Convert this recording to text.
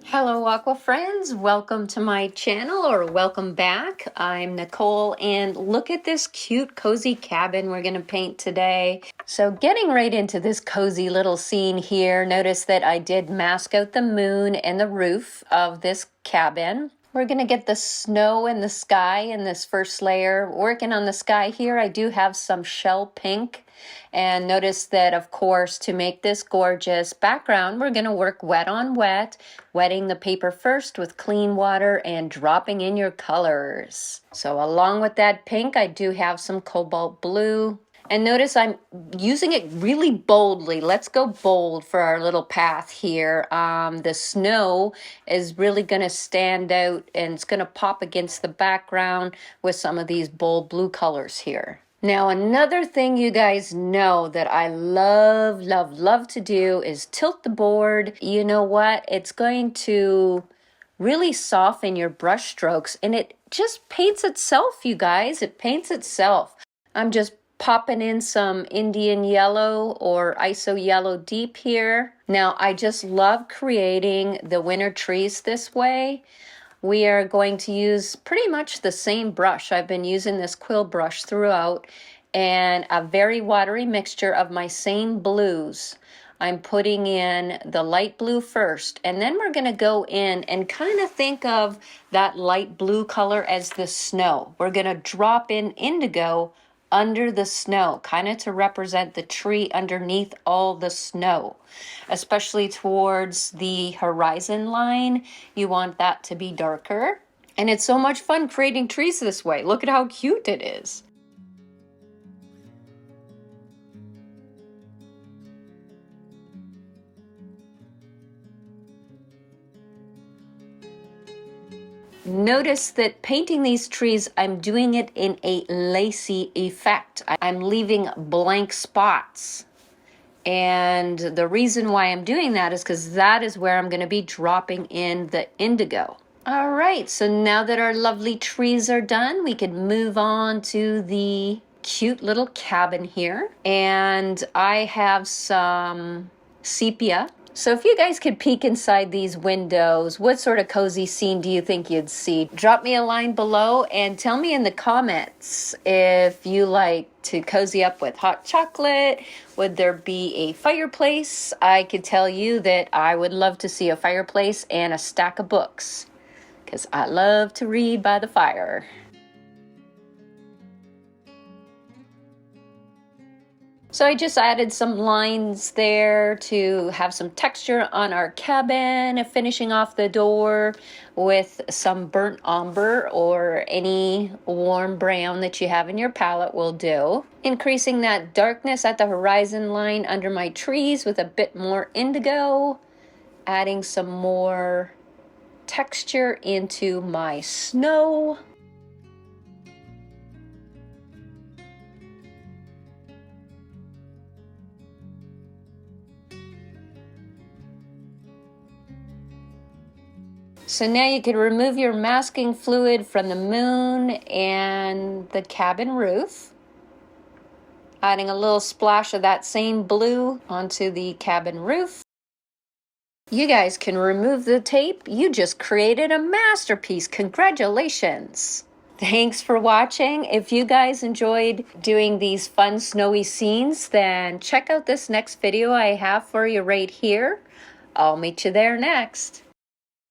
Hello aqua friends, welcome to my channel or welcome back. I'm Nicole and look at this cute cozy cabin we're going to paint today. So getting right into this cozy little scene here, notice that I did mask out the moon and the roof of this cabin. We're going to get the snow and the sky in this first layer. Working on the sky here, I do have some shell pink. And notice that, of course, to make this gorgeous background, we're going to work wet on wet, wetting the paper first with clean water and dropping in your colors. So along with that pink, I do have some cobalt blue. And notice I'm using it really boldly. Let's go bold for our little path here. The snow is really going to stand out and it's going to pop against the background with some of these bold blue colors here. Now, another thing you guys know that I love to do is tilt the board. You know what? It's going to really soften your brush strokes and it just paints itself, you guys. It paints itself. I'm just popping in some Indian yellow or ISO yellow deep here. Now, I just love creating the winter trees this way. We are going to use pretty much the same brush. I've been using this quill brush throughout and a very watery mixture of my same blues. I'm putting in the light blue first, and then we're going to go in and kind of think of that light blue color as the snow. We're going to drop in indigo under the snow, kind of to represent the tree underneath all the snow, especially towards the horizon line. You want that to be darker. And it's so much fun creating trees this way. Look at how cute it is. Notice that painting these trees, I'm doing it in a lacy effect. I'm leaving blank spots. And the reason why I'm doing that is because that is where I'm going to be dropping in the indigo. All right, so now that our lovely trees are done, we can move on to the cute little cabin here. And I have some sepia. So if you guys could peek inside these windows, what sort of cozy scene do you think you'd see? Drop me a line below and tell me in the comments if you like to cozy up with hot chocolate. Would there be a fireplace? I could tell you that I would love to see a fireplace and a stack of books because I love to read by the fire. So I just added some lines there to have some texture on our cabin, finishing off the door with some burnt umber or any warm brown that you have in your palette will do. Increasing that darkness at the horizon line under my trees with a bit more indigo. Adding some more texture into my snow. So now you can remove your masking fluid from the moon and the cabin roof. Adding a little splash of that same blue onto the cabin roof. You guys can remove the tape. You just created a masterpiece. Congratulations. Thanks for watching. If you guys enjoyed doing these fun snowy scenes, then check out this next video I have for you right here. I'll meet you there next.